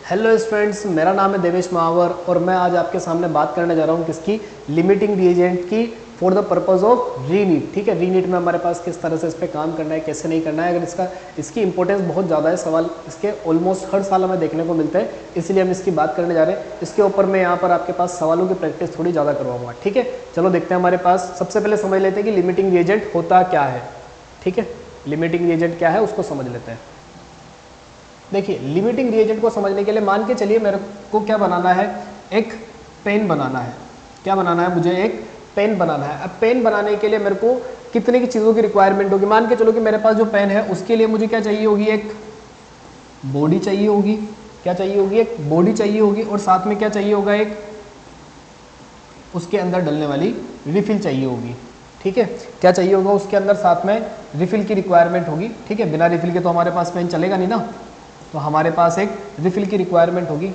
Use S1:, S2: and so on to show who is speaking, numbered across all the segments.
S1: Hello students, मेरा नाम है देवेश महावर और मैं आज आपके सामने बात करने जा रहा हूँ किसकी, लिमिटिंग रिएजेंट की फॉर द पर्पस ऑफ रीनीट। ठीक है, रीनीट में हमारे पास किस तरह से इस पर काम करना है, कैसे नहीं करना है। अगर इसकी इंपॉर्टेंस बहुत ज़्यादा है, सवाल इसके ऑलमोस्ट हर साल हमें देखने को मिलते हैं, इसलिए हम इसकी बात करने जा रहे हैं। इसके ऊपर मैं यहाँ पर आपके पास सवालों की प्रैक्टिस थोड़ी ज़्यादा करवाऊंगा। ठीक है, चलो देखते हैं हमारे पास। सबसे पहले समझ लेते हैं कि लिमिटिंग रिएजेंट होता क्या है। ठीक है, लिमिटिंग रिएजेंट क्या है उसको समझ लेते हैं। देखिए, लिमिटिंग रिएजेंट को समझने के लिए मान के चलिए मेरे को क्या बनाना है, एक पेन बनाना है। क्या बनाना है, मुझे एक पेन बनाना है। अब पेन बनाने के लिए मेरे को कितने की चीज़ों की रिक्वायरमेंट होगी। मान के चलो कि मेरे पास जो पेन है उसके लिए मुझे क्या चाहिए होगी, एक बॉडी चाहिए होगी। क्या चाहिए होगी, एक बॉडी चाहिए होगी। और साथ में क्या चाहिए होगा, एक उसके अंदर डलने वाली रिफिल चाहिए होगी। ठीक है, क्या चाहिए होगा उसके अंदर, साथ में रिफिल की रिक्वायरमेंट होगी। ठीक है, बिना रिफिल के तो हमारे पास पेन चलेगा नहीं ना, तो हमारे पास एक रिफिल की रिक्वायरमेंट होगी।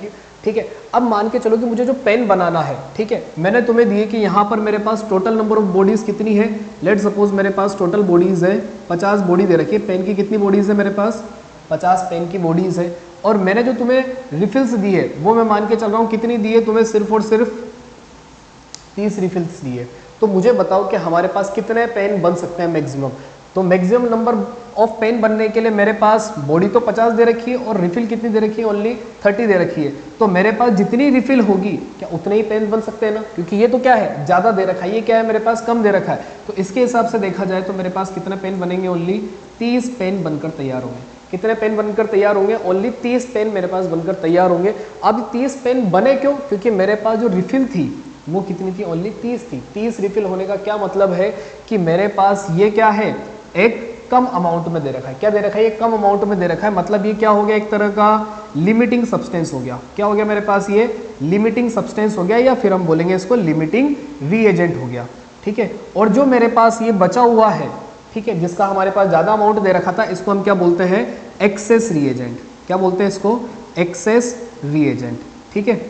S1: ठीक है, अब मान के चलो कि मुझे जो पेन बनाना है, ठीक है, मैंने तुम्हें दिए कि यहाँ पर मेरे पास टोटल नंबर ऑफ बॉडीज़ कितनी है। लेट सपोज मेरे पास टोटल बॉडीज़ है 50 बॉडी दे रखी है। पेन की कितनी बॉडीज़ है मेरे पास, 50 पेन की बॉडीज़ है। और मैंने जो तुम्हें रिफिल्स दी है वो मैं मान के चल रहा हूँ कितनी दी है तुम्हें, सिर्फ और सिर्फ 30 रिफिल्स दी है। तो मुझे बताओ कि हमारे पास कितने पेन बन सकते हैं मैक्सिमम। तो मैक्सिमम नंबर ऑफ पेन बनने के लिए मेरे पास बॉडी तो 50 दे रखी है और रिफिल कितनी दे रखी है, ओनली 30 दे रखी है। तो मेरे पास जितनी रिफिल होगी क्या उतने ही पेन बन सकते हैं ना, क्योंकि ये तो क्या है, ज़्यादा दे रखा है, ये क्या है मेरे पास कम दे रखा है। तो इसके हिसाब से देखा जाए तो मेरे पास कितने पेन बनेंगे, ओनली 30 पेन बनकर तैयार होंगे। कितने पेन बनकर तैयार होंगे, ओनली 30 पेन मेरे पास बनकर तैयार होंगे। अब 30 पेन बने क्यों, क्योंकि मेरे पास जो रिफिल थी वो कितनी थी, ओनली 30 थी। 30 रिफिल होने का क्या मतलब है कि मेरे पास ये क्या है, एक कम अमाउंट में दे रखा है। क्या दे रखा है, ये कम अमाउंट में दे रखा है। मतलब ये क्या हो गया, एक तरह का लिमिटिंग सब्सटेंस हो गया। क्या हो गया मेरे पास, ये लिमिटिंग सब्सटेंस हो गया, या फिर हम बोलेंगे इसको लिमिटिंग रिएजेंट हो गया। ठीक है, और जो मेरे पास ये बचा हुआ है, ठीक है, जिसका हमारे पास ज़्यादा अमाउंट दे रखा था, इसको हम क्या बोलते हैं, एक्सेस रिएजेंट। क्या बोलते हैं इसको, एक्सेस रिएजेंट। ठीक है,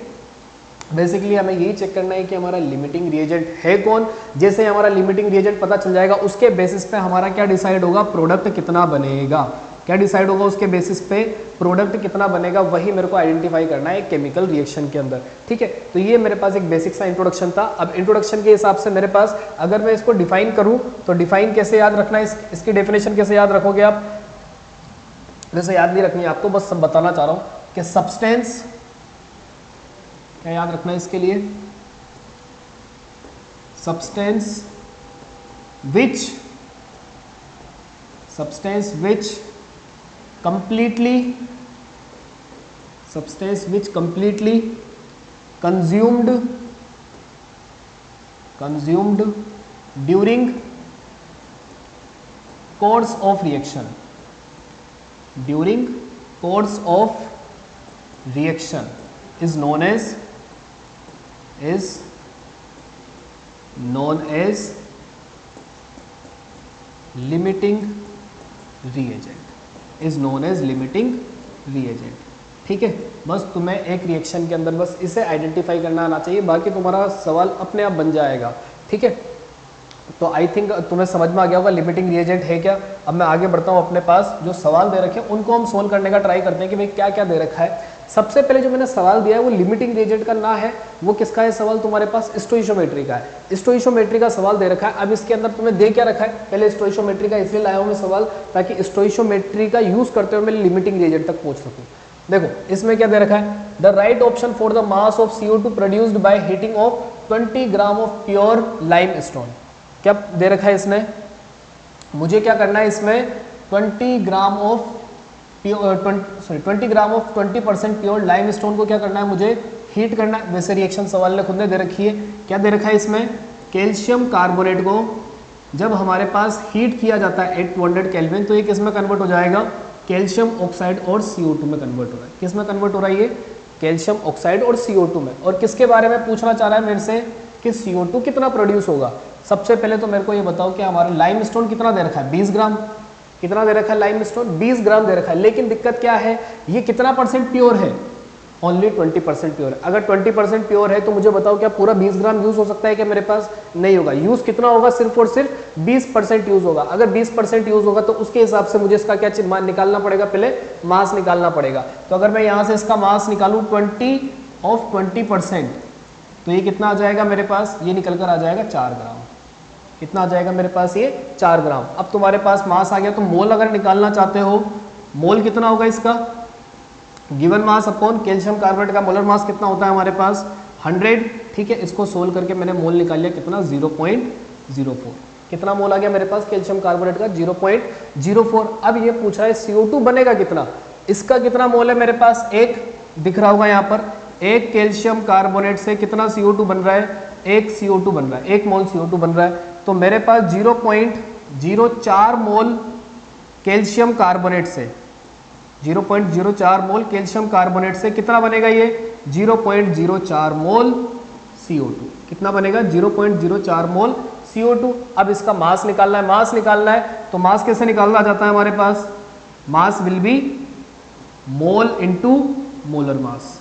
S1: बेसिकली हमें यही चेक करना है कि हमारा लिमिटिंग रिएजेंट है कौन। जैसे हमारा लिमिटिंग रिएजेंट पता चल जाएगा, उसके बेसिस पे हमारा क्या डिसाइड होगा, प्रोडक्ट कितना बनेगा। क्या डिसाइड होगा उसके बेसिस पे, प्रोडक्ट कितना बनेगा, वही मेरे को आइडेंटिफाई करना है केमिकल रिएक्शन के अंदर। ठीक है, तो ये मेरे पास एक बेसिक सा इंट्रोडक्शन था। अब इंट्रोडक्शन के हिसाब से मेरे पास अगर मैं इसको डिफाइन करूँ तो डिफाइन कैसे याद रखना है, इसकी डेफिनेशन कैसे याद रखोगे आप। वैसे याद नहीं रखनी है आपको, बस सब बताना चाह रहा हूँ कि सब्सटेंस, क्या याद रखना है इसके लिए, substance which completely consumed during course of reaction is known as limiting reagent। ठीक है, बस तुम्हें एक रिएक्शन के अंदर बस इसे आइडेंटिफाई करना आना चाहिए, बाकी तुम्हारा सवाल अपने आप बन जाएगा। ठीक है, तो आई थिंक तुम्हें समझ में आ गया होगा लिमिटिंग रिएजेंट है क्या। अब मैं आगे बढ़ता हूँ, अपने पास जो सवाल दे रखे हैं उनको हम सोल्व करने का ट्राई करते हैं कि भाई क्या क्या दे रखा है। सबसे पहले जो मैंने सवाल दिया है वो लिमिटिंग रिएजेंट का ना है, वो किसका है सवाल, तुम्हारे पास स्टोइशियोमेट्री का है। स्टोइशियोमेट्री का सवाल दे रखा है। अब इसके अंदर तुम्हें दे क्या रखा है, पहले स्टोइशियोमेट्री का इसलिए लाया हूँ मैं सवाल ताकि स्टोइशियोमेट्री का यूज करते हुए मैं लिमिटिंग रिएजेंट तक पहुंच सकूँ। देखो इसमें क्या दे रखा है, the right option for the mass of CO2 produced by heating of 20 gram of pure limestone. क्या दे रखा है इसमें, मुझे क्या करना है इसमें 20 ग्राम ऑफ 20% प्योर लाइमस्टोन को क्या करना है, मुझे हीट करना है। वैसे रिएक्शन सवाल ने खुद ने दे रखी है। क्या दे रखा है इसमें, कैल्शियम कार्बोनेट को जब हमारे पास हीट किया जाता है 800 केल्विन तो ये किस में कन्वर्ट हो जाएगा, कैल्शियम ऑक्साइड और CO2 में कन्वर्ट हो रहा है। किस में कन्वर्ट हो रहा है ये, कैल्शियम ऑक्साइड और CO2 में। और किसके बारे में पूछना चाह रहा है मेरे से कि CO2 कितना प्रोड्यूस होगा। सबसे पहले तो मेरे को ये बताओ कि हमारा लाइमस्टोन कितना दे रखा है, 20 ग्राम। कितना दे रखा है लाइमस्टोन, 20 ग्राम दे रखा है। लेकिन दिक्कत क्या है, ये कितना परसेंट प्योर है, ओनली 20% प्योर है। अगर 20% प्योर है तो मुझे बताओ क्या पूरा 20 ग्राम यूज हो सकता है क्या मेरे पास? नहीं होगा। यूज कितना होगा? सिर्फ और सिर्फ 20% यूज होगा। अगर 20% यूज होगा तो उसके हिसाब से मुझे इसका क्या निकालना पड़ेगा? पहले मास निकालना पड़ेगा। तो अगर मैं यहाँ से इसका मास निकालूं 20% तो ये कितना आ जाएगा मेरे पास? ये निकल कर आ जाएगा 4 ग्राम। कितना आ जाएगा मेरे पास? ये 4 ग्राम। अब तुम्हारे पास मास आ गया तो मोल अगर निकालना चाहते हो, मोल कितना होगा इसका? Given mass upon calcium carbonate का मोलर मास कितना होता है हमारे पास? 100। ठीक है, इसको सोल्व करके मैंने मोल निकाल लिया कितना? 0.04। कितना मोल आ गया मेरे पास कैल्शियम कार्बोनेट का? 0.04। अब ये पूछ रहा है CO2 बनेगा कितना? इसका कितना मोल है मेरे पास? एक दिख रहा होगा यहाँ पर, एक कैल्शियम कार्बोनेट से कितना CO2 बन रहा है? एक CO2 बन रहा है, 1 मोल CO2 बन रहा है। तो मेरे पास 0.04 मोल कैल्शियम कार्बोनेट से 0.04 मोल कैल्शियम कार्बोनेट से कितना बनेगा? ये 0.04 मोल CO2। कितना बनेगा? 0.04 मोल CO2। अब इसका मास निकालना है। मास निकालना है तो मास कैसे निकालना जाता है हमारे पास? Mass will be mole into molar mass.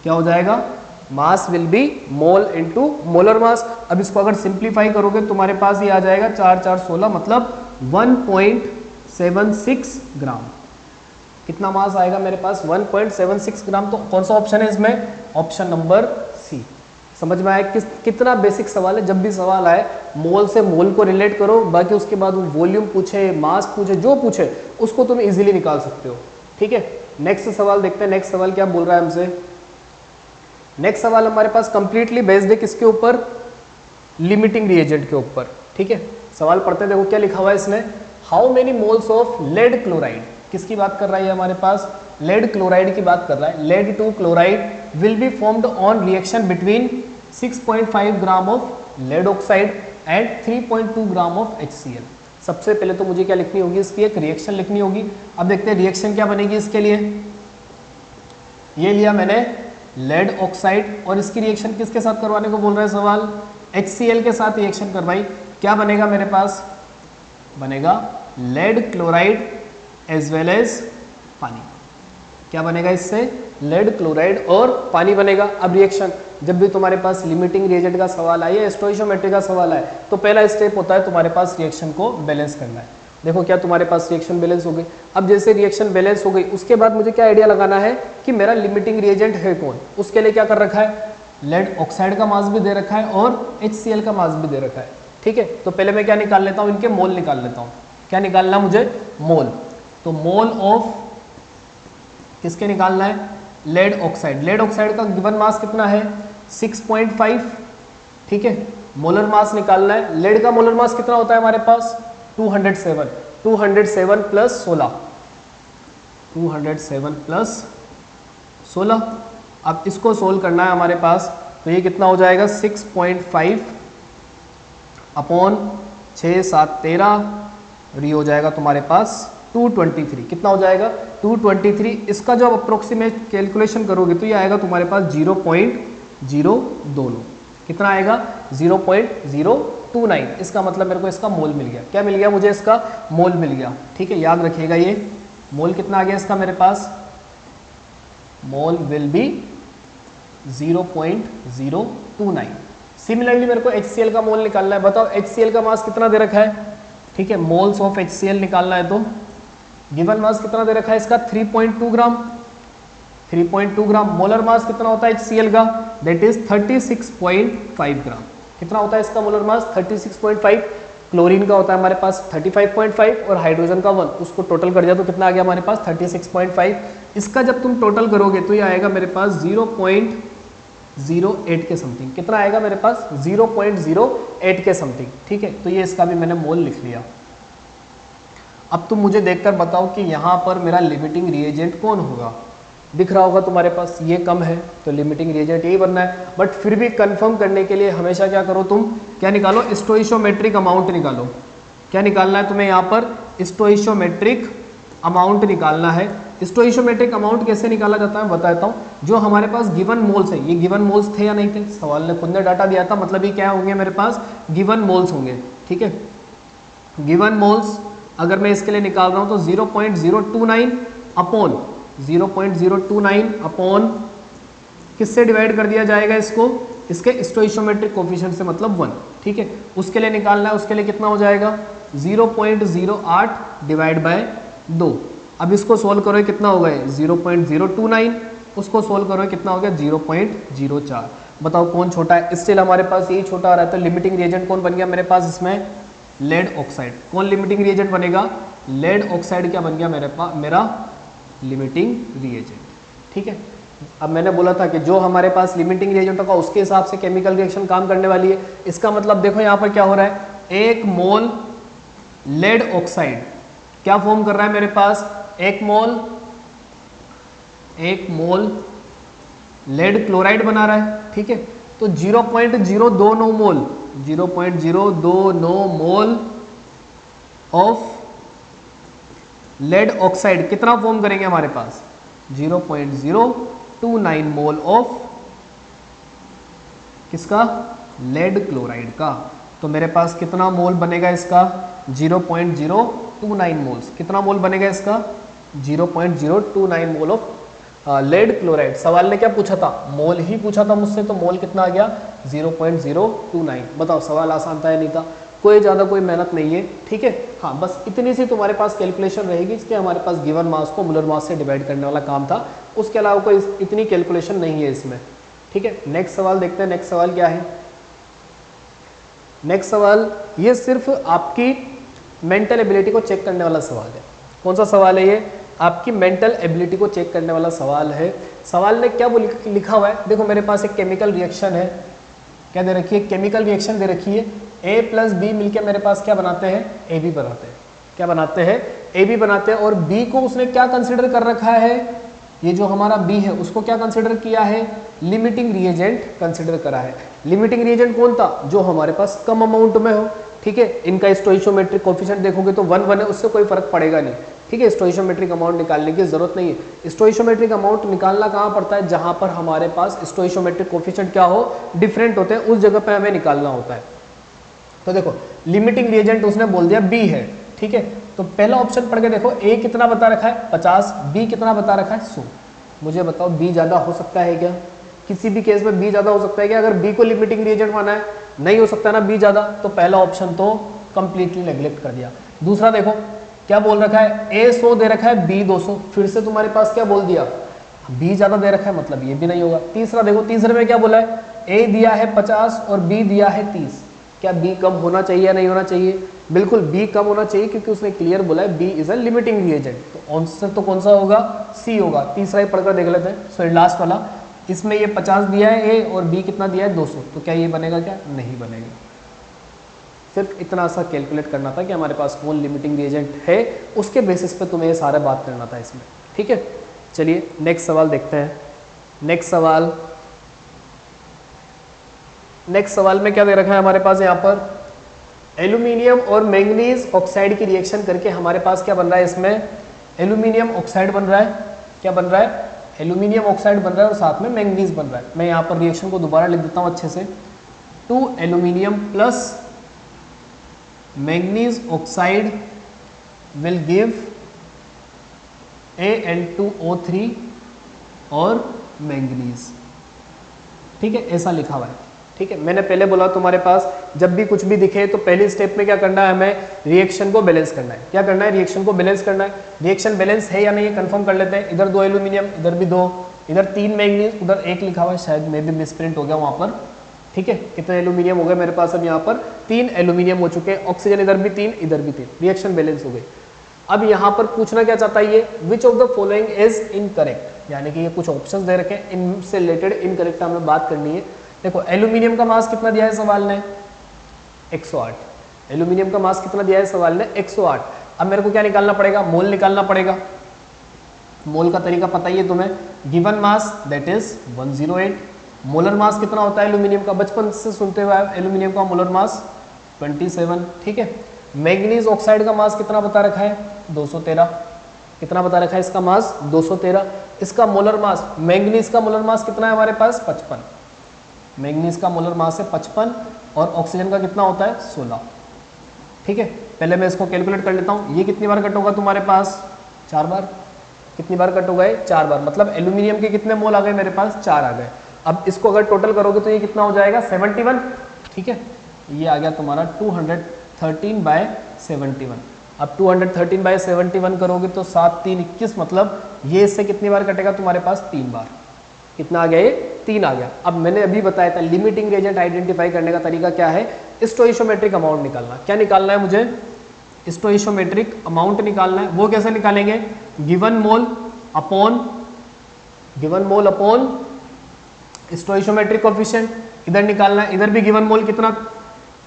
S1: क्या हो जाएगा? Mass will be mole into molar mass. अब इसको अगर सिंप्लीफाई करोगे तुम्हारे पास ये आ जाएगा 4 4 16 मतलब 1.76 ग्राम। कितना मास आएगा मेरे पास? 1.76 ग्राम। तो कौन सा ऑप्शन है इसमें? Option number C. समझ में आया कितना बेसिक सवाल है? जब भी सवाल आए मोल से मोल को रिलेट करो, बाकी उसके बाद वॉल्यूम पूछे, मास पूछे, जो पूछे उसको तुम इजीली निकाल सकते हो। ठीक है, नेक्स्ट सवाल देखते हैं। नेक्स्ट सवाल क्या बोल रहा है हमसे? नेक्स्ट सवाल हमारे पास कंप्लीटली बेस्ड है किसके ऊपर? लिमिटिंग रिएजेंट के ऊपर। ठीक है, सवाल पढ़ते हैं। देखो क्या लिखा हुआ है इसमें, how many moles of lead chloride. किसकी बात कर रहा है हमारे पास? लेड क्लोराइड की बात कर रहा है। Lead two chloride will be formed on reaction between 6.5 gram of lead oxide and 3.2 gram of HCl। सबसे पहले तो मुझे क्या लिखनी होगी? इसकी एक रिएक्शन लिखनी होगी। अब देखते हैं रिएक्शन क्या बनेगी इसके लिए। ये लिया मैंने लेड ऑक्साइड और इसकी रिएक्शन किसके साथ करवाने को बोल रहा है सवाल? HCl के साथ रिएक्शन करवाई। क्या बनेगा मेरे पास? बनेगा lead chloride as well as पानी। क्या बनेगा इससे? लेड क्लोराइड और पानी बनेगा। अब रिएक्शन, जब भी तुम्हारे पास लिमिटिंग रिएजेंट का सवाल आए या स्टोइशियोमेट्री का सवाल आए तो पहला स्टेप होता है तुम्हारे पास रिएक्शन को बैलेंस करना है। देखो क्या तुम्हारे पास रिएक्शन बैलेंस हो गई। अब जैसे रिएक्शन बैलेंस हो गई उसके बाद मुझे क्या आइडिया लगाना है कि मेरा लिमिटिंग रिएजेंट है कौन। उसके लिए क्या कर रखा है? लेड ऑक्साइड का मास भी दे रखा है और HCl का मास भी दे रखा है। ठीक है, तो पहले मैं क्या निकाल लेता हूँ? इनके मोल निकाल लेता हूँ। क्या निकालना मुझे? मोल। तो मोल ऑफ किसके निकालना है? Lead oxide. लेड ऑक्साइड का गिवन मास कितना है? 6.5। ठीक है, मोलर मास निकालना है। लेड का मोलर मास कितना होता है हमारे पास? 207। 207 प्लस 16, 207 प्लस 16। अब इसको सोल्व करना है हमारे पास, तो ये कितना हो जाएगा? 6.5 अपॉन 6 7 13, और ये हो जाएगा तुम्हारे पास 223। कितना हो जाएगा? 223। इसका जब अप्रोक्सीमेट कैलकुलेशन करोगे तो ये आएगा तुम्हारे पास 0.029। कितना आएगा? 0.029। इसका मतलब मेरे को इसका मोल मिल गया। क्या मिल गया मुझे? इसका मोल मिल गया। ठीक है, याद रखिएगा ये मोल कितना आ गया इसका मेरे पास? मोल विल बी 0.029। सिमिलरली मेरे को HCl का मोल निकालना है। बताओ HCl का मास कितना दे रखा है? ठीक है, मोल्स ऑफ HCl निकालना है तो गिवन मास कितना दे रखा है इसका? 3.2 ग्राम। 3.2 ग्राम। मोलर मास कितना होता है HCl का? दैट इज 36.5 ग्राम। कितना होता है इसका मोलर मास? 36.5। क्लोरीन का होता है हमारे पास 35.5 और हाइड्रोजन का 1, उसको टोटल कर दिया तो कितना आ गया हमारे पास? 36.5। इसका जब तुम टोटल करोगे तो ये आएगा मेरे पास 0.08 के समथिंग। कितना आएगा मेरे पास? 0.08 के समथिंग। ठीक है, तो ये इसका भी मैंने मोल लिख लिया। अब तुम मुझे देखकर बताओ कि यहाँ पर मेरा लिमिटिंग रिएजेंट कौन होगा। दिख रहा होगा तुम्हारे पास ये कम है तो लिमिटिंग रिएजेंट यही बनना है। बट फिर भी कंफर्म करने के लिए हमेशा क्या करो तुम? क्या निकालो? स्टोइशियोमेट्रिक अमाउंट निकालो। क्या निकालना है तुम्हें यहाँ पर? स्टोइशियोमेट्रिक अमाउंट निकालना है। स्टोइशियोमेट्रिक अमाउंट कैसे निकाला जाता है बताता हूँ। जो हमारे पास गिवन मोल्स है, ये गिवन मोल्स थे या नहीं थे? सवाल ने खुद ने डाटा दिया था, मतलब ये क्या होंगे मेरे पास? गिवन मोल्स होंगे। ठीक है, गिवन मोल्स अगर मैं इसके लिए निकाल रहा हूँ तो 0.029 अपॉन 0.029 अपॉन किससे डिवाइड कर दिया जाएगा इसको, इसके स्टोइशियोमेट्रिक कोफिशिएंट से, मतलब 1, ठीक है। उसके लिए निकालना है, उसके लिए कितना हो जाएगा 0.08 डिवाइड बाय 2। अब इसको सोल्व करो कितना हो गया 0.029, उसको सोल्व करो कितना हो गया 0.04। बताओ कौन छोटा है, स्टिल हमारे पास यही छोटा आ रहा है। तो लिमिटिंग रिएजेंट कौन बन गया मेरे पास इसमें, लेड ऑक्साइड। कौन लिमिटिंग रिएजेंट बनेगा, लेड ऑक्साइड क्या बन गया मेरे पास, मेरा लिमिटिंग रिएजेंट, ठीक है। अब मैंने बोला था कि जो हमारे पास लिमिटिंग रिएजेंट होगा उसके हिसाब से केमिकल रिएक्शन काम करने वाली है। इसका मतलब देखो यहाँ पर क्या हो रहा है, 1 मोल लेड ऑक्साइड क्या फॉर्म कर रहा है मेरे पास, 1 मोल लेड क्लोराइड बना रहा है, ठीक है। तो 0.029 मोल 0.029 मोल ऑफ लेड ऑक्साइड कितना फॉर्म करेंगे हमारे पास 0.029 मोल ऑफ किसका, लेड क्लोराइड का। तो मेरे पास कितना मोल बनेगा इसका 0.029 मोल्स। कितना मोल बनेगा इसका 0.029 मोल ऑफ लेड क्लोराइड। सवाल ने क्या पूछा था, मोल ही पूछा था मुझसे, तो मोल कितना आ गया 0.029। बताओ सवाल आसान था या नहीं था, कोई ज़्यादा कोई मेहनत नहीं है, ठीक है। हाँ बस इतनी सी तुम्हारे पास कैलकुलेशन रहेगी, इसके हमारे पास गिवन मास को मोलर मास से डिवाइड करने वाला काम था, उसके अलावा कोई इतनी कैलकुलेशन नहीं है इसमें, ठीक है। नेक्स्ट सवाल देखते हैं, नेक्स्ट सवाल क्या है। नेक्स्ट सवाल ये सिर्फ आपकी मेंटल एबिलिटी को चेक करने वाला सवाल है। कौन सा सवाल है ये, आपकी मेंटल एबिलिटी को चेक करने वाला सवाल है। सवाल ने क्या लिखा हुआ है, देखो मेरे पास एक केमिकल रिएक्शन है, क्या दे रखी है, केमिकल रिएक्शन दे रखी है। A प्लस बी मिलकर मेरे पास क्या बनाते हैं, AB बनाते हैं। क्या बनाते हैं, AB बनाते हैं। और B को उसने क्या कंसिडर कर रखा है, ये जो हमारा B है उसको क्या कंसिडर किया है, लिमिटिंग रिएजेंट कंसिडर करा है। लिमिटिंग रिएजेंट कौन था, जो हमारे पास कम अमाउंट में हो, ठीक है। इनका स्टोइशियोमेट्रिक कोफिशिएंट देखोगे तो 1 1 है, उससे कोई फर्क पड़ेगा नहीं, ठीक है। स्टोइशियोमेट्रिक अमाउंट निकालने की जरूरत नहीं है। स्टोइशियोमेट्रिक अमाउंट निकालना कहाँ पड़ता है, जहां पर हमारे पास स्टोइशियोमेट्रिक कोफिशिएंट क्या हो, डिफरेंट होते हैं, उस जगह पे हमें निकालना होता है। तो देखो लिमिटिंग रिएजेंट उसने बोल दिया B है, ठीक है। तो पहला ऑप्शन पढ़ के देखो, A कितना बता रखा है 50, B कितना बता रखा है 100। मुझे बताओ B ज़्यादा हो सकता है क्या, किसी भी केस में B ज़्यादा हो सकता है क्या, अगर B को लिमिटिंग रिएजेंट माना है, नहीं हो सकता ना B ज़्यादा, तो पहला ऑप्शन तो कंप्लीटली नेग्लेक्ट कर दिया। दूसरा देखो क्या बोल रखा है, A 100 दे रखा है, B 200, फिर से तुम्हारे पास क्या बोल दिया, B ज़्यादा दे रखा है, मतलब ये भी नहीं होगा। तीसरा देखो, तीसरे में क्या बोला है, A दिया है 50 और B दिया है 30, क्या B कम होना चाहिए या नहीं होना चाहिए, बिल्कुल B कम होना चाहिए, क्योंकि उसने क्लियर बोला है B is a limiting reagent. तो आंसर तो कौन सा होगा, C होगा। तीसरा ही पढ़कर देख लेते हैं, सॉरी लास्ट वाला, इसमें ये 50 दिया है A और B कितना दिया है 200, तो क्या ये बनेगा, क्या नहीं बनेगा। सिर्फ इतना सा कैलकुलेट करना था कि हमारे पास कौन लिमिटिंग रिएजेंट है, उसके बेसिस पे तुम्हें ये सारा बात करना था इसमें, ठीक है। चलिए नेक्स्ट सवाल देखते हैं। नेक्स्ट सवाल में क्या दे रखा है हमारे पास, यहाँ पर एल्यूमिनियम और मैंगनीज ऑक्साइड की रिएक्शन करके हमारे पास क्या बन रहा है, इसमें एल्यूमिनियम ऑक्साइड बन रहा है। क्या बन रहा है, एल्यूमिनियम ऑक्साइड बन रहा है और साथ में मैंगनीज बन रहा है। मैं यहाँ पर रिएक्शन को दोबारा लिख देता हूँ अच्छे से, 2 aluminium plus manganese oxide will give An2O3 और मैंगनीज, ठीक है, ऐसा लिखा हुआ है, ठीक है। मैंने पहले बोला तुम्हारे पास जब भी कुछ भी दिखे तो पहली स्टेप में क्या करना है, हमें रिएक्शन को बैलेंस करना है। क्या करना है, रिएक्शन को बैलेंस करना है। रिएक्शन बैलेंस है या नहीं है कंफर्म कर लेते हैं। इधर 2 एल्यूमिनियम, इधर भी 2, इधर 3 मैंगनीज, उधर 1 लिखा हुआ है, शायद मे भी मिसप्रिंट हो गया वहाँ पर, ठीक है। कितने एल्यूमिनियम हो गए मेरे पास, अब यहाँ पर 3 एल्यूमिनियम हो चुके हैं। ऑक्सीजन इधर भी 3, इधर भी 3, रिएक्शन बैलेंस हो गई। अब यहाँ पर पूछना क्या चाहता है ये, which of the following is incorrect, यानी कि ये कुछ ऑप्शंस दे रखे हैं, इनसे रिलेटेड इनकरेक्ट हमें बात करनी है। देखो एल्यूमिनियम का मास कितना दिया है सवाल ने, 108। एल्यूमिनियम का मास कितना दिया है सवाल ने, 108। अब मेरे को क्या निकालना पड़ेगा, मोल निकालना पड़ेगा। मोल का तरीका पता ही है तुम्हें, given mass that is 108। Molar mass कितना होता है एल्यूमिनियम का, बचपन से सुनते हुए एल्यूमिनियम का मोलर मास 27, ठीक है। मैंगनीज ऑक्साइड का मास कितना बता रखा है, 213। कितना बता रखा है इसका मास, 213। इसका मोलर मास, मैंगनीज का मोलर मास कितना है हमारे पास, 55। मैंगनीज का मोलर मास है 55 और ऑक्सीजन का कितना होता है, 16, ठीक है। पहले मैं इसको कैलकुलेट कर लेता हूँ। ये कितनी बार कट होगा तुम्हारे पास, 4 बार। कितनी बार कट हो गए, 4 बार। मतलब एल्यूमिनियम के कितने मोल आ गए मेरे पास, 4 आ गए। अब इसको अगर टोटल करोगे तो ये कितना हो जाएगा 71, ठीक है, ये आ गया तुम्हारा 213/71। अब 213/71 करोगे तो 7 3 21, मतलब ये इससे कितनी बार कटेगा तुम्हारे पास 3 बार। कितना आ गया ये 3 आ गया। अब मैंने अभी बताया था लिमिटिंग रिएजेंट आइडेंटिफाई करने का तरीका क्या है, स्टोइशियोमेट्रिक अमाउंट निकालना। क्या निकालना है मुझे, स्टोइशियोमेट्रिक अमाउंट निकालना है। वो कैसे निकालेंगे, गिवन मोल अपॉन स्टोइशियोमेट्रिक कोफिशिएंट, इधर निकालना है, इधर भी गिवन मोल कितना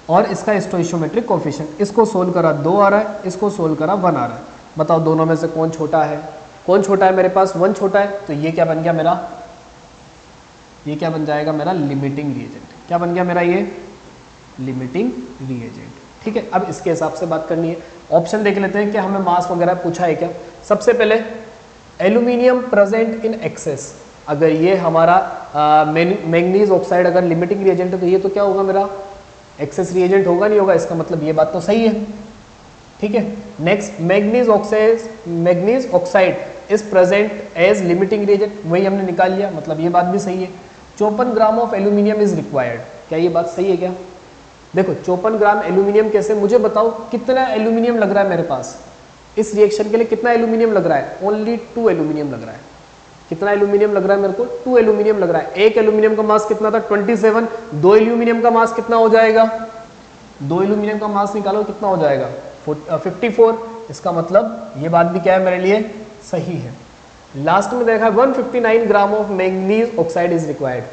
S1: और इसका स्टोइशियोमेट्रिक कोफिशिएंट। इसको सोल्व करा 2 आ रहा है, इसको सोल्व करा 1 आ रहा है। बताओ दोनों में से कौन छोटा है, कौन छोटा है, मेरे पास 1 छोटा है, तो ये क्या बन गया मेरा, ये क्या बन जाएगा मेरा लिमिटिंग रिएजेंट। क्या बन गया मेरा ये लिमिटिंग रिएजेंट, ठीक है। अब इसके हिसाब से बात करनी है। ऑप्शन देख लेते हैं कि हमें मास वगैरह पूछा है क्या। सबसे पहले एल्यूमिनियम प्रेजेंट इन एक्सेस, अगर ये हमारा मैंगनीज ऑक्साइड अगर लिमिटिंग रिएजेंट है तो ये तो क्या होगा मेरा एक्सेस रिएजेंट होगा, नहीं होगा, इसका मतलब ये बात तो सही है, ठीक है। Next manganese oxide is present as limiting reagent, वही हमने निकाल लिया, मतलब ये बात भी सही है। 54 gram of aluminium is required, क्या ये बात सही है क्या। देखो 54 ग्राम एल्यूमिनियम कैसे, मुझे बताओ कितना एल्यूमिनियम लग रहा है मेरे पास इस रिएक्शन के लिए, कितना एल्यूमिनियम लग रहा है, ओनली 2 एल्यूमिनियम लग रहा है। कितना एल्यूमिनियम लग रहा है मेरे को, 2 एल्यूमिनियम लग रहा है। एक एल्यूमिनियम का मास कितना था 27, 2 एल्यूमिनियम का मास कितना हो जाएगा, 2 एल्यूमिनियम का मास निकालो कितना हो जाएगा 54। इसका मतलब ये बात भी क्या है मेरे लिए सही है। लास्ट में देखा 159 gram of manganese oxide is required,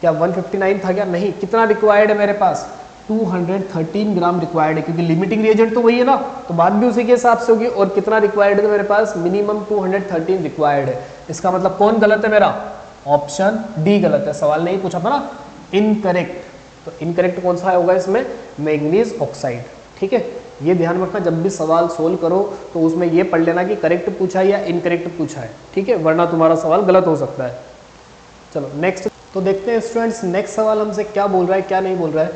S1: क्या 159 था क्या, नहीं, कितना रिक्वायर्ड है मेरे पास 213 ग्राम रिक्वायर्ड है, क्योंकि लिमिटिंग रिएजेंट तो वही है ना, तो बात भी उसी के हिसाब से होगी। और कितना रिक्वायर्ड है मेरे पास, मिनिमम 213 रिक्वायर्ड है। इसका मतलब कौन गलत है मेरा, ऑप्शन डी गलत है। सवाल नहीं पूछा था ना इनकरेक्ट, तो इनकरेक्ट कौन सा होगा इसमें, मैंगनीज ऑक्साइड, ठीक है। ये ध्यान रखना जब भी सवाल सोल्व करो तो उसमें ये पढ़ लेना कि करेक्ट पूछा है या इनकरेक्ट पूछा है, ठीक है, वरना तुम्हारा सवाल गलत हो सकता है। चलो नेक्स्ट तो देखते हैं स्टूडेंट्स, नेक्स्ट सवाल हमसे क्या बोल रहा है क्या नहीं बोल रहा है।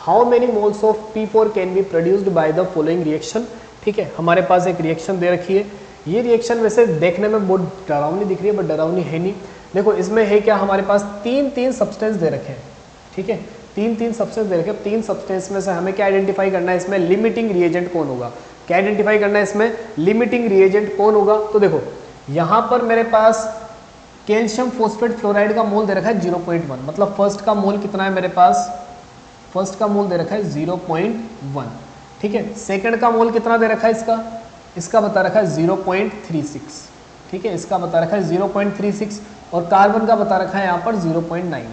S1: How many moles of P4 can be produced by the following reaction, ठीक है। हमारे पास एक रिएक्शन दे रखी है, ये रिएक्शन वैसे देखने में बहुत डरावनी दिख रही है बट डरावनी है नहीं। देखो इसमें है क्या, हमारे पास 3 सब्सटेंस दे रखे हैं, ठीक है, 3 सब्सटेंस दे रखे हैं। 3 सब्सटेंस में से हमें क्या आइडेंटिफाई करना है, इसमें लिमिटिंग रिएजेंट कौन होगा, क्या आइडेंटिफाई करना है इसमें लिमिटिंग रिएजेंट कौन होगा। तो देखो यहाँ पर मेरे पास कैल्शियम फॉस्फेट फ्लोराइड का मोल दे रखा है 0.1, मतलब फर्स्ट का मोल कितना है मेरे पास, फर्स्ट का मोल दे रखा है 0.1, ठीक है। सेकंड का मोल कितना दे रखा है इसका बता रखा है 0.36, ठीक है, इसका बता रखा है 0.36 और कार्बन का बता रखा है यहाँ पर 0.9,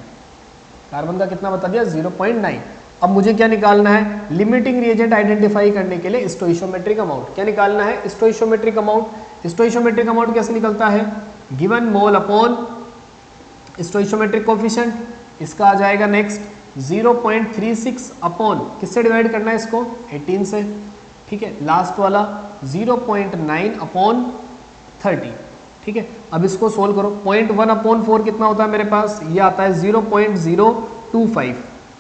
S1: कार्बन का कितना बता दिया 0.9। अब मुझे क्या निकालना है, लिमिटिंग रिएजेंट आइडेंटिफाई करने के लिए स्टोइशियोमेट्रिक अमाउंट, क्या निकालना है स्टोइशियोमेट्रिक अमाउंट। स्टोइशियोमेट्रिक अमाउंट कैसे निकलता है, गिवन मोल अपॉन स्टोइशियोमेट्रिक कोफिशिएंट, इसका आ जाएगा नेक्स्ट 0.36 अपॉन किससे डिवाइड करना है इसको 18 से, ठीक है, लास्ट वाला 0.9 अपॉन 30, ठीक है। अब इसको सोल्व करो, 0.1 अपॉन 4 कितना होता है मेरे पास, ये आता है 0.025,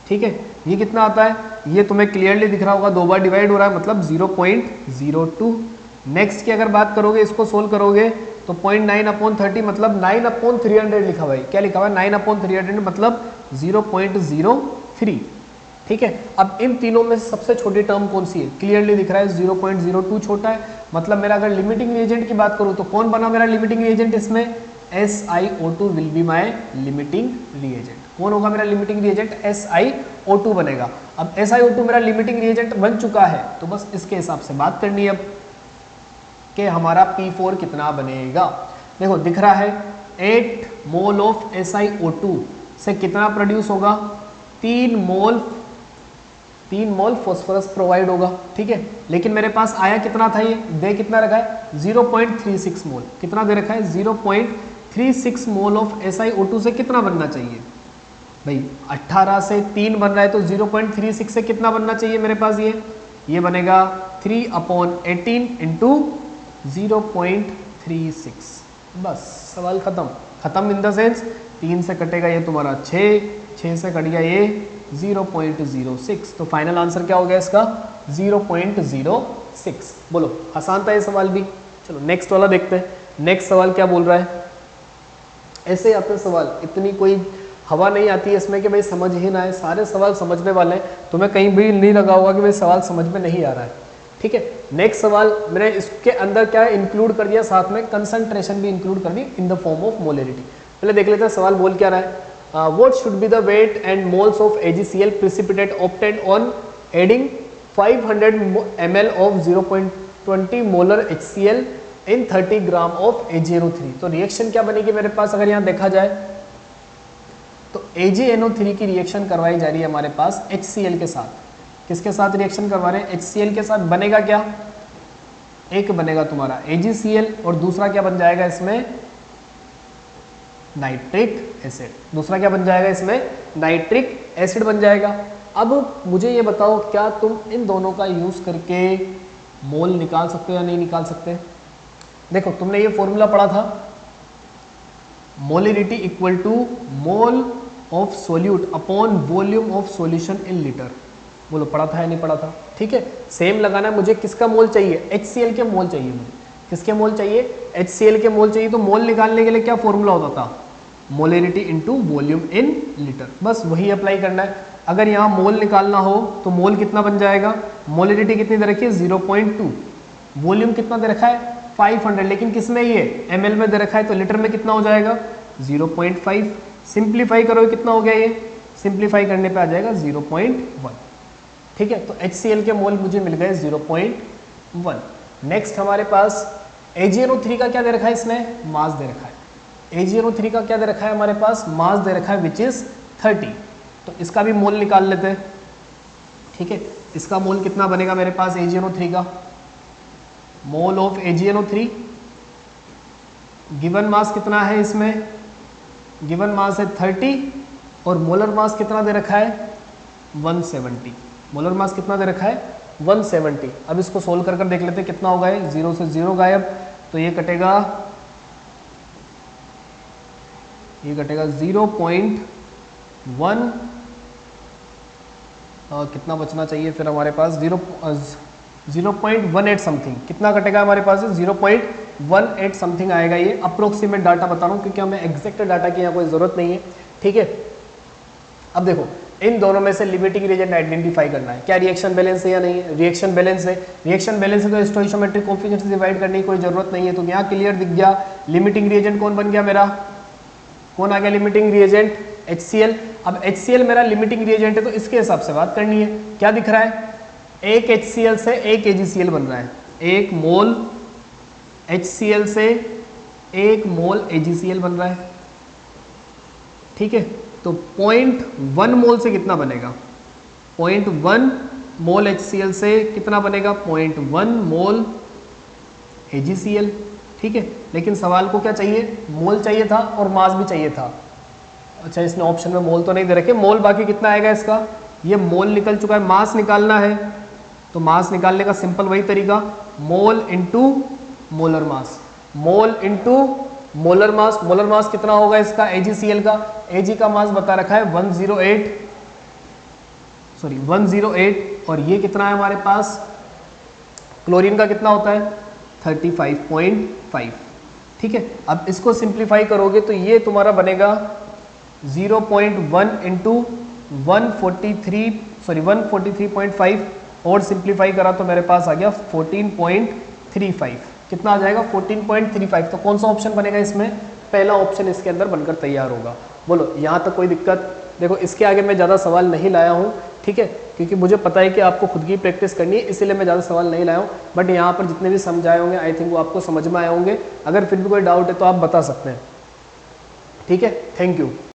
S1: ठीक है, ये कितना आता है, ये तुम्हें क्लियरली दिख रहा होगा 2 बार डिवाइड हो रहा है मतलब 0.02। नेक्स्ट की अगर बात करोगे इसको सोल्व करोगे तो 0.9 अपॉन 30 मतलब 9 अपॉन 300 लिखा हुआ है, क्या लिखा हुआ है 9 अपॉन 300 मतलब 0.03, ठीक है। अब इन तीनों में सबसे छोटी टर्म कौन सी है, क्लियरली दिख रहा है 0.02 छोटा है, मतलब मेरा अगर लिमिटिंग रिएजेंट की बात करूँ तो कौन बना मेरा लिमिटिंग रिएजेंट, इसमें SiO2 will be my limiting reagent. कौन होगा मेरा लिमिटिंग रिएजेंट, SiO2 बनेगा। अब SiO2 मेरा लिमिटिंग रिएजेंट बन चुका है तो बस इसके हिसाब से बात करनी है अब कि हमारा P4 कितना बनेगा। देखो दिख रहा है 8 मोल ऑफ SiO2 से कितना प्रोड्यूस होगा, 3 मोल फॉस्फोरस प्रोवाइड होगा, ठीक है। लेकिन मेरे पास आया कितना था, ये दे कितना रखा है 0.36 मोल, कितना दे रखा है 0.36 मोल ऑफ SiO2 से कितना बनना चाहिए भाई, 18 से 3 बन रहा है तो 0.36 से कितना बनना चाहिए मेरे पास, ये बनेगा 3/18 इंटू 0.36, बस सवाल खत्म इन द सेंस 3 से कटेगा ये तुम्हारा 6 से कट गया ये 0.06, तो फाइनल आंसर क्या हो गया इसका 0.06। बोलो आसान था ये सवाल भी। चलो नेक्स्ट वाला देखते हैं, नेक्स्ट सवाल क्या बोल रहा है, ऐसे ही आते सवाल, इतनी कोई हवा नहीं आती है इसमें कि भाई समझ ही ना आए, सारे सवाल समझने वाले हैं, तुम्हें कहीं भी नहीं लगा होगा कि भाई सवाल समझ में नहीं आ रहा है। ठीक है, नेक्स्ट सवाल मैंने इसके अंदर क्या इंक्लूड कर दिया, साथ में कंसंट्रेशन भी इंक्लूड कर दी in the form of molarity. पहले देख लेते हैं सवाल बोल क्या रहा है। What should be the weight and moles of AgCl precipitate obtained on adding 500 ml of 0.20 molar HCl in 30 gram of AgNO3। तो रिएक्शन क्या बनेगी मेरे पास, अगर यहाँ देखा जाए तो AgNO3 की रिएक्शन करवाई जा रही है हमारे पास HCl के साथ। किसके साथ रिएक्शन करवा रहे हैं, HCl के साथ। बनेगा क्या, एक बनेगा तुम्हारा AgCl और दूसरा क्या बन जाएगा इसमें, नाइट्रिक एसिड। दूसरा क्या बन जाएगा इसमें, नाइट्रिक एसिड बन जाएगा। अब मुझे ये बताओ, क्या तुम इन दोनों का यूज करके मोल निकाल सकते हो या नहीं निकाल सकते। देखो तुमने ये फॉर्मूला पढ़ा था, molarity equal to mole of solute upon volume of solution in litre. बोलो पढ़ा था या नहीं पढ़ा था। ठीक है, सेम लगाना है। मुझे किसका मोल चाहिए, HCl के मोल चाहिए मुझे। किसके मोल चाहिए, HCl के मोल चाहिए। तो मोल निकालने के लिए क्या फॉर्मूला होता था, molarity into volume in litre. बस वही अप्लाई करना है। अगर यहाँ मोल निकालना हो तो मोल कितना बन जाएगा, मोलरिटी कितनी दे रखी है 0.2, वॉल्यूम कितना दे रखा है 500, लेकिन किस में ये ml में दे रखा है, तो लीटर में कितना हो जाएगा 0.5। सिंप्लीफाई करो कितना हो गया, ये सिंप्लीफाई करने पे आ जाएगा 0.1। ठीक है, तो HCl के मोल मुझे मिल गए 0.1। नेक्स्ट हमारे पास AgNO3 का क्या दे रखा है, इसमें मास दे रखा है। AgNO3 का क्या दे रखा है हमारे पास, मास दे रखा है विच इज 30। तो इसका भी मोल निकाल लेते हैं। ठीक है, इसका मोल कितना बनेगा मेरे पास AgNO3 का, mole of AgNO3 given mass कितना है इसमें, गिवन मास है 30 और मोलर मास कितना दे रखा है 170। मोलर मास कितना दे रखा है 170। अब इसको सोल्व कर देख लेते हैं कितना होगा, 0 से 0 गायब, तो ये कटेगा 0.1, कितना बचना चाहिए फिर हमारे पास 0.18 समथिंग। कितना कटेगा हमारे पास 0.18 समथिंग आएगा। ये अप्रोक्सीमेट डाटा बता रहा हूँ क्योंकि हमें एग्जैक्ट डाटा की यहाँ कोई ज़रूरत नहीं है। ठीक है, अब देखो इन दोनों में से लिमिटिंग रिएजेंट आइडेंटिफाई करना है। क्या रिएक्शन बैलेंस है या नहीं है, रिएक्शन बैलेंस है। रिएक्शन बैलेंस है तो स्टोइकोमेट्रिक कोएफिशिएंट से डिवाइड करने की कोई जरूरत नहीं है। तो यहाँ क्लियर दिख गया लिमिटिंग रिएजेंट कौन बन गया मेरा, कौन आ गया लिमिटिंग रिएजेंट HCl। अब HCl मेरा लिमिटिंग रिएजेंट है तो इसके हिसाब से बात करनी है। क्या दिख रहा है, एक HCl से एक AgCl बन रहा है, एक मोल HCl से एक मोल AgCl बन रहा है। ठीक है, तो 0.1 मोल से कितना बनेगा, 0.1 मोल HCl से कितना बनेगा 0.1 मोल AgCl। ठीक है, लेकिन सवाल को क्या चाहिए, मोल चाहिए था और मास भी चाहिए था। अच्छा, इसने ऑप्शन में मोल तो नहीं दे रखे, मोल बाकी कितना आएगा इसका, ये मोल निकल चुका है, मास निकालना है। तो मास निकालने का सिंपल वही तरीका, mole into molar mass, mole into molar mass. Molar mass कितना होगा इसका AgCl का, Ag का मास बता रखा है 108 और ये कितना है हमारे पास, क्लोरीन का कितना होता है 35.5। ठीक है, अब इसको सिंप्लीफाई करोगे तो ये तुम्हारा बनेगा 0.1 इंटू 143.5 और सिंप्लीफाई करा तो मेरे पास आ गया 14.35। कितना आ जाएगा 14.35। तो कौन सा ऑप्शन बनेगा इसमें, पहला ऑप्शन इसके अंदर बनकर तैयार होगा। बोलो यहाँ तक कोई दिक्कत। देखो इसके आगे मैं ज़्यादा सवाल नहीं लाया हूँ। ठीक है, क्योंकि मुझे पता है कि आपको खुद की प्रैक्टिस करनी है, इसीलिए मैं ज़्यादा सवाल नहीं लाया हूँ। बट यहाँ पर जितने भी समझाए होंगे आई थिंक वो आपको समझ में आए होंगे। अगर फिर भी कोई डाउट है तो आप बता सकते हैं। ठीक है, थैंक यू।